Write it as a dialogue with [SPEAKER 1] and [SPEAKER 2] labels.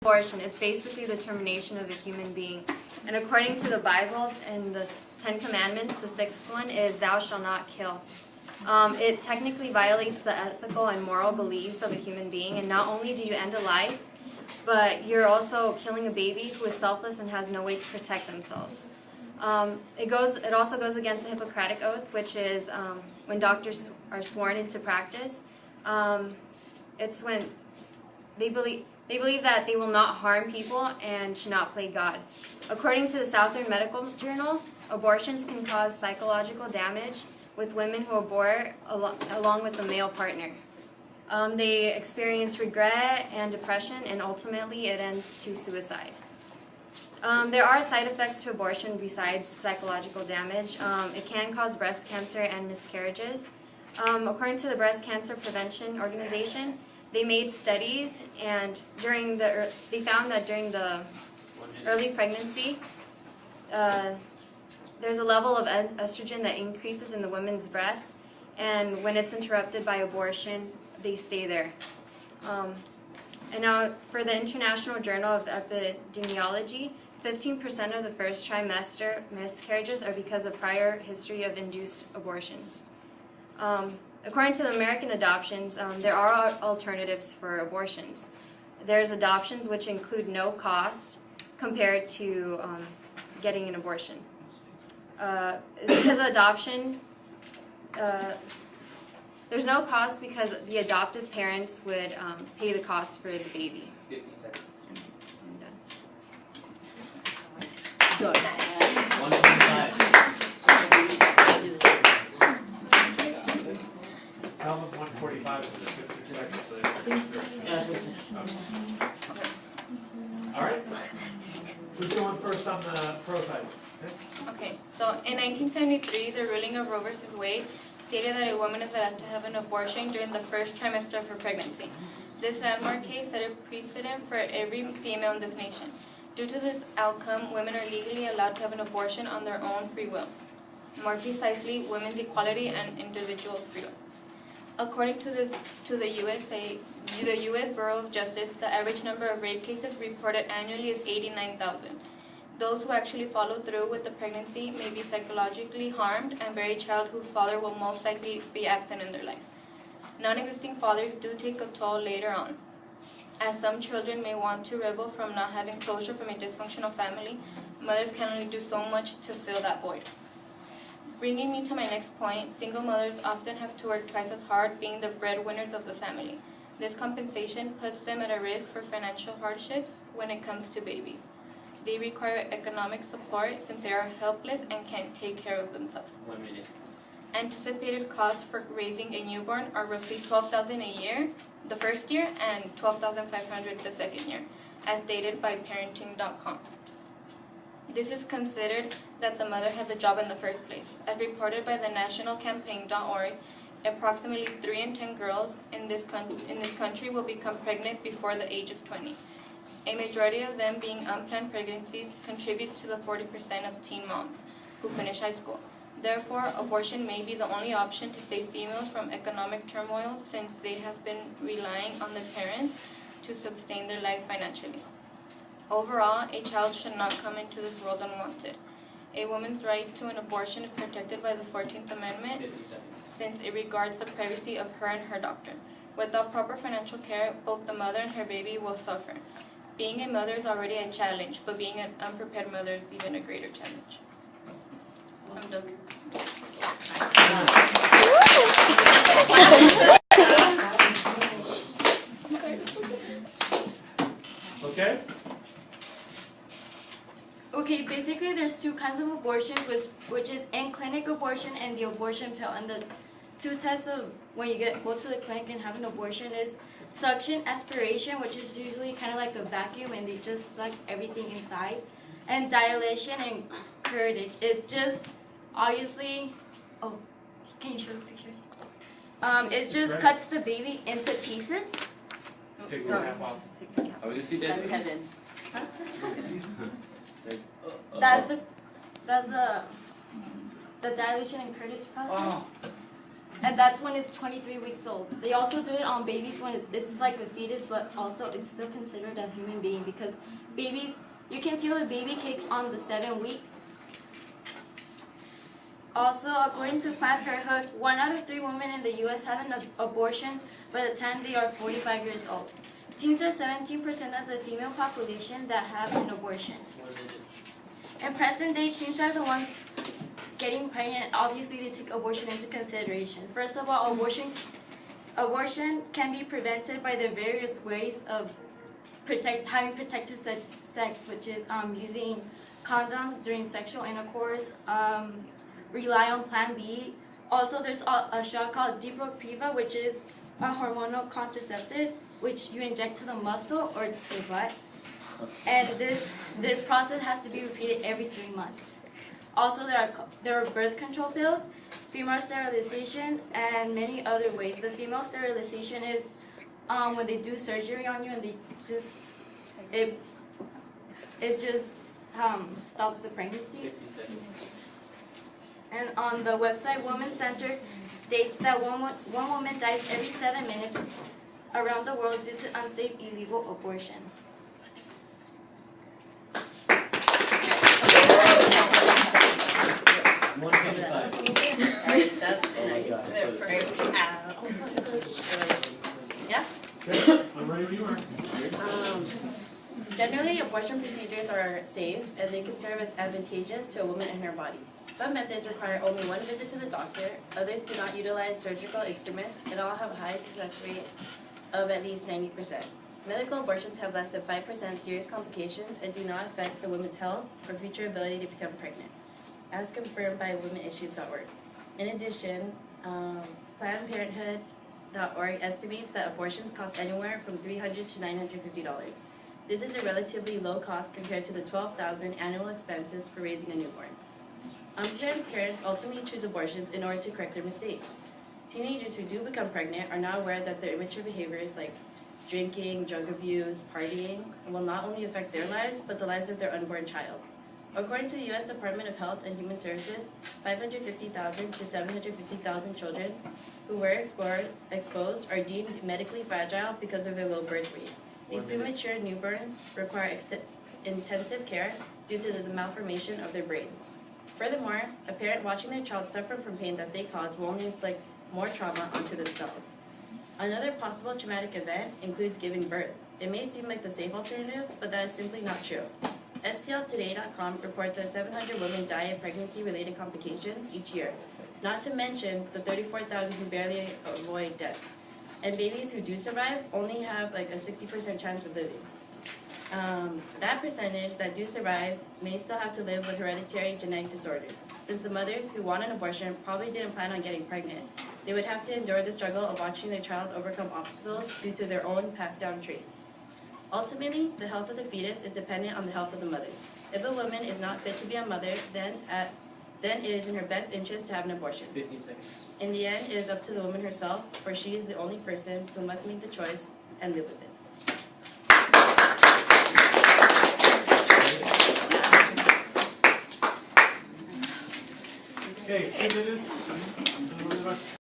[SPEAKER 1] abortion. It's basically the termination of a human being. And according to the Bible and the Ten Commandments, the sixth one is thou shalt not kill. It technically violates the ethical and moral beliefs of a human being, and not only do you end a life, but you're also killing a baby who is selfless and has no way to protect themselves. It also goes against the Hippocratic Oath, which is when doctors are sworn into practice. It's when they believe that they will not harm people and should not play God. According to the Southern Medical Journal, abortions can cause psychological damage with women who abort along with a male partner. They experience regret and depression, and ultimately it ends to suicide. There are side effects to abortion besides psychological damage. It can cause breast cancer and miscarriages. According to the Breast Cancer Prevention Organization, they made studies, and they found that during the early pregnancy, there's a level of estrogen that increases in the woman's breast, and when it's interrupted by abortion, they stay there. And now, for the International Journal of Epidemiology, 15% of the first trimester miscarriages are because of prior history of induced abortions. According to the American adoptions, there are alternatives for abortions. There's adoptions which include no cost compared to getting an abortion. Because adoption, there's no cost because the adoptive parents would pay the cost for the baby.
[SPEAKER 2] 15 seconds.
[SPEAKER 1] I'm done.
[SPEAKER 3] Good.
[SPEAKER 2] 125.
[SPEAKER 4] Tell them 145 is the 15 seconds, so all right. Who's going first on the pro side?
[SPEAKER 5] Okay, so in 1973, the ruling of Roe v. Wade stated that a woman is allowed to have an abortion during the first trimester of her pregnancy. This landmark case set a precedent for every female in this nation. Due to this outcome, women are legally allowed to have an abortion on their own free will. More precisely, women's equality and individual freedom. According to the U.S. Bureau of Justice, the average number of rape cases reported annually is 89,000. Those who actually follow through with the pregnancy may be psychologically harmed and bear a child whose father will most likely be absent in their life. Non-existing fathers do take a toll later on, as some children may want to rebel from not having closure from a dysfunctional family. Mothers can only do so much to fill that void. Bringing me to my next point, single mothers often have to work twice as hard, being the breadwinners of the family. This compensation puts them at a risk for financial hardships when it comes to babies. They require economic support since they are helpless and can't take care of themselves.
[SPEAKER 2] 1 minute.
[SPEAKER 5] Anticipated costs for raising a newborn are roughly $12,000 a year the first year and $12,500 the second year, as stated by parenting.com. This is considered that the mother has a job in the first place. As reported by the nationalcampaign.org, approximately 3 in 10 girls in this country will become pregnant before the age of 20. A majority of them being unplanned pregnancies contribute to the 40% of teen moms who finish high school. Therefore, abortion may be the only option to save females from economic turmoil, since they have been relying on their parents to sustain their lives financially. Overall, a child should not come into this world unwanted. A woman's right to an abortion is protected by the 14th Amendment,
[SPEAKER 2] 50 seconds.
[SPEAKER 5] since it regards the privacy of her and her doctor. Without proper financial care, both the mother and her baby will suffer. Being a mother is already a challenge, but being an unprepared mother is even a greater challenge. I'm done.
[SPEAKER 4] Okay?
[SPEAKER 3] Okay, basically there's two kinds of abortions, which is in-clinic abortion and the abortion pill. And the two types of when you go to the clinic and have an abortion is suction aspiration, which is usually kind of like a vacuum and they just suck everything inside, and dilation and curettage. It's just obviously, oh, can you show the pictures? It just cuts the baby into pieces.
[SPEAKER 4] Take the cap off.
[SPEAKER 1] Just take the cap.
[SPEAKER 2] Are we gonna see that?
[SPEAKER 6] That's heaven.
[SPEAKER 3] That's the dilation and curettage process.
[SPEAKER 2] Oh.
[SPEAKER 3] and that's when it's 23 weeks old. They also do it on babies when it's like a fetus, but also it's still considered a human being because babies, you can feel a baby kick on the 7 weeks. Also, according to Planned Parenthood, 1 out of 3 women in the U.S. have an abortion by the time they are 45 years old. Teens are 17% of the female population that have an abortion. In present day, teens are the ones getting pregnant. Obviously, they take abortion into consideration. First of all, abortion can be prevented by the various ways of having protected sex, which is using condoms during sexual intercourse, rely on Plan B. Also, there's a shot called Depo-Provera, which is a hormonal contraceptive, which you inject to the muscle or to the butt. And this process has to be repeated every 3 months. Also, there are birth control pills, female sterilization, and many other ways. The female sterilization is when they do surgery on you and it just stops the pregnancy. And on the website, Women's Center states that one woman dies every 7 minutes around the world due to unsafe, illegal abortion.
[SPEAKER 2] 155.
[SPEAKER 6] Alright, that's
[SPEAKER 2] Oh my
[SPEAKER 6] nice.
[SPEAKER 2] gosh.
[SPEAKER 6] Yeah?
[SPEAKER 4] I'm ready when you are.
[SPEAKER 6] Generally, abortion procedures are safe and they can serve as advantageous to a woman and her body. Some methods require only 1 visit to the doctor, others do not utilize surgical instruments, and all have a high success rate of at least 90%. Medical abortions have less than 5% serious complications and do not affect the woman's health or future ability to become pregnant, as confirmed by womenissues.org. In addition, PlannedParenthood.org estimates that abortions cost anywhere from $300 to $950. This is a relatively low cost compared to the $12,000 annual expenses for raising a newborn. Unprepared parents ultimately choose abortions in order to correct their mistakes. Teenagers who do become pregnant are not aware that their immature behaviors like drinking, drug abuse, partying will not only affect their lives, but the lives of their unborn child. According to the U.S. Department of Health and Human Services, 550,000 to 750,000 children who were exposed are deemed medically fragile because of their low birth rate. These premature newborns require intensive care due to the malformation of their brains. Furthermore, a parent watching their child suffer from pain that they cause will only inflict more trauma onto themselves. Another possible traumatic event includes giving birth. It may seem like the safe alternative, but that is simply not true. STLtoday.com reports that 700 women die of pregnancy-related complications each year, not to mention the 34,000 who barely avoid death. And babies who do survive only have like a 60% chance of living. That percentage that do survive may still have to live with hereditary genetic disorders. Since the mothers who want an abortion probably didn't plan on getting pregnant, they would have to endure the struggle of watching their child overcome obstacles due to their own passed down traits. Ultimately, the health of the fetus is dependent on the health of the mother. If a woman is not fit to be a mother, then it is in her best interest to have an abortion.
[SPEAKER 2] 15 seconds.
[SPEAKER 6] In the end, it is up to the woman herself, for she is the only person who must make the choice and live with it.
[SPEAKER 4] Okay, 2 minutes.